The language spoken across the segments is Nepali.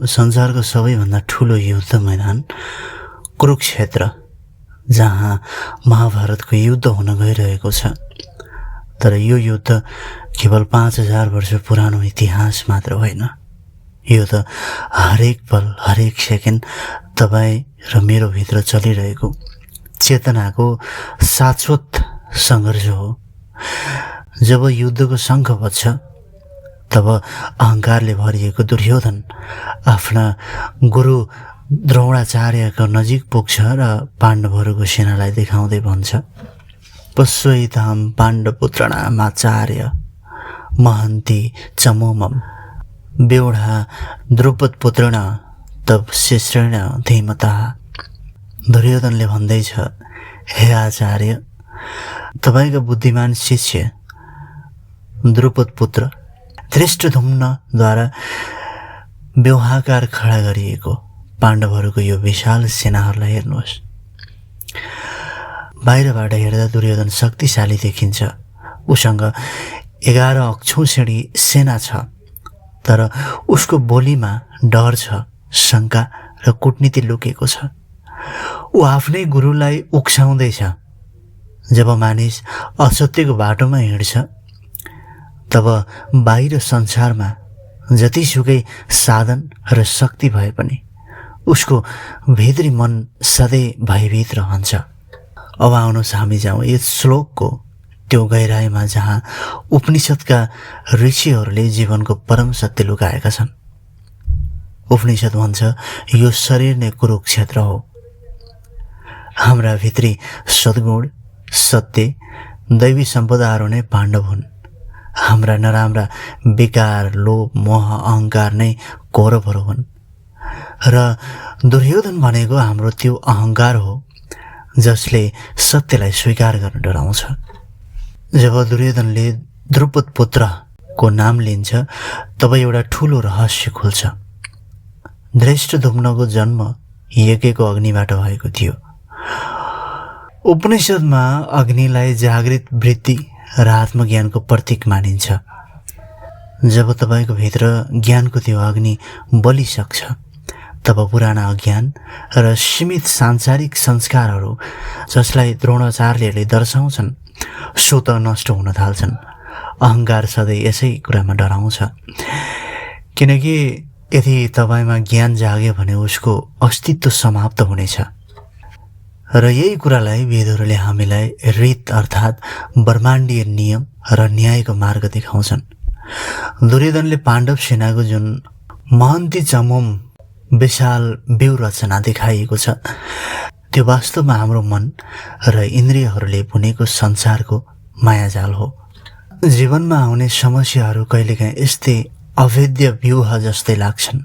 संसारको सबैभन्दा ठुलो युद्ध मैदान कुरुक्षेत्र, जहाँ महाभारतको युद्ध हुन गइरहेको छ। तर यो युद्ध केवल 5000 वर्ष पुरानो इतिहास मात्र होइन। यो त हरेक पल, हरेक सेकेन्ड तपाईँ र मेरो भित्र चलिरहेको चेतनाको शाश्वत सङ्घर्ष हो। जब युद्धको शङ्ख बज्छ, तब अहङ्कारले भरिएको दुर्योधन आफ्ना गुरु द्रोणाचार्यको नजिक पुग्छ र पाण्डवहरूको सेनालाई देखाउँदै भन्छ, पश्वैतां पाण्डपुत्रणाम् आचार्य महन्ती चमोमम व्यूढा द्रुपदपुत्रेण तब शिश्रेण धीमतः। दुर्योधनले भन्दैछ, हे आचार्य, तपाईँका बुद्धिमान शिष्य द्रुपदपुत्र धृष्टद्युम्नद्वारा व्यवहाकार खडा गरिएको पाण्डवहरूको यो विशाल सेनाहरूलाई हेर्नुहोस्। बाहिरबाट हेर्दा दुर्योधन शक्तिशाली देखिन्छ। उसँग 11 अक्षौँ श्रेणी सेना छ, तर उसको बोलीमा डर छ, शङ्का र कूटनीति लुकेको छ। ऊ आफ्नै गुरुलाई उक्साउँदैछ। जब मानिस असत्यको बाटोमा हिँड्छ, तब बाहिर संसारमा जतिसुकै साधन र शक्ति भए पनि उसको भित्री मन सधैँ भयभीत रहन्छ। अब आउनुहोस् हामी जाउँ यस श्लोकको त्यो गहिराइमा जहाँ उपनिषदका ऋषिहरूले जीवनको परम सत्य लुकाएका छन्। उपनिषद भन्छ, यो शरीर नै कुरुक्षेत्र हो। हाम्रा भित्री सद्गुण, सत्य, दैवी सम्पदाहरू नै पाण्डव हुन्। हाम्रा नराम्रा विकार, लोभ, मोह, अहङ्कार नै कौरवहरू हुन्। र दुर्योधन भनेको हाम्रो त्यो अहङ्कार हो जसले सत्यलाई स्वीकार गर्न डराउँछ। जब दुर्योधनले द्रुपद पुत्रको नाम लिन्छ, तब एउटा ठुलो रहस्य खुल्छ। धृष्टद्युम्नको जन्म यज्ञको अग्निबाट भएको थियो। उपनिषदमा अग्निलाई जागृत वृत्ति र आत्मज्ञानको प्रतीक मानिन्छ। जब तपाईँको भित्र ज्ञानको त्यो अग्नि बलिसक्छ, तब पुराना अज्ञान र सीमित सांसारिक संस्कारहरू जसलाई द्रोणाचार्यले दर्शाउँछन्, स्वत नष्ट हुन थाल्छन्। अहङ्कार सधैँ यसै कुरामा डराउँछ, किनकि यदि तपाईँमा ज्ञान जाग्यो भने उसको अस्तित्व समाप्त हुनेछ। र यही कुरालाई वेदहरूले हामीलाई रीत अर्थात् ब्रह्माण्डीय नियम र न्यायको मार्ग देखाउँछन्। दुर्योधनले पाण्डव सेनाको जुन महन्ती चमोम विशाल व्यूह रचना देखाइएको छ, त्यो वास्तवमा हाम्रो मन र इन्द्रियहरूले बुनेको संसारको मायाजाल हो। जीवनमा आउने समस्याहरू कहिलेकाहीँ यस्तै अभेद्य व्यूह जस्तै लाग्छन्।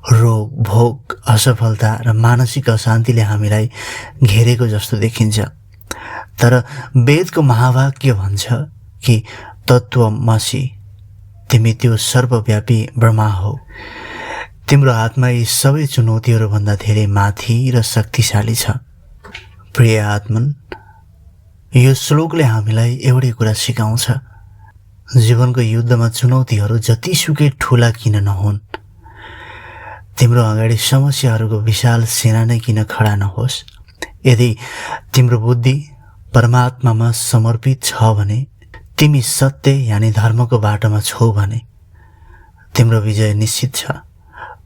रोग, भोग, असफलता र मानसिक अशान्तिले हामीलाई घेरेको जस्तो देखिन्छ। तर वेदको महावाक्य भन्छ कि तत्त्वमसि, तिमी त्यो सर्वव्यापी ब्रह्मा हो। तिम्रो आत्मा यी सबै चुनौतीहरूभन्दा धेरै माथि र शक्तिशाली छ। प्रिय आत्मन, यो श्लोकले हामीलाई एउटै कुरा सिकाउँछ, जीवनको युद्धमा चुनौतीहरू जतिसुकै ठुला किन नहुन्, तिम्रो अगाडि समस्याहरूको विशाल सेना नै किन खडा नहोस्, यदि तिम्रो बुद्धि परमात्मामा समर्पित छ भने, तिमी सत्य यानि धर्मको बाटोमा छौ भने तिम्रो विजय निश्चित छ।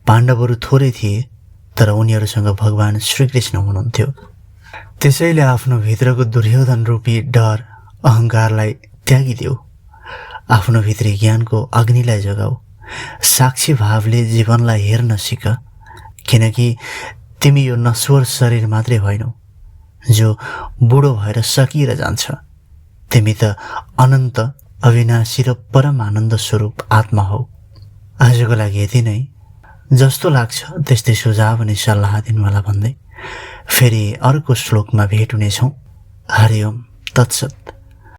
पाण्डवहरू थोरै थिए, तर उनीहरूसँग भगवान श्रीकृष्ण हुनुहुन्थ्यो। त्यसैले आफ्नो भित्रको दुर्योधन रूपी डर, अहङ्कारलाई त्यागिदेऊ। आफ्नो भित्री ज्ञानको अग्निलाई जगाऊ। साक्षी भावले जीवनलाई हेर्न सिक, किनकि तिमी यो नश्वर शरीर मात्रै होइनौ जो बुढो भएर सकिएर जान्छ। तिमी त अनन्त, अविनाशी र परम आनन्द स्वरूप आत्मा हौ। आजको लागि यति नै। जस्तो लाग्छ त्यस्तै सुझाव अनि सल्लाह दिनुहोला भन्दै फेरि अर्को श्लोकमा भेट हुनेछौँ। हरि ओम तत्सत।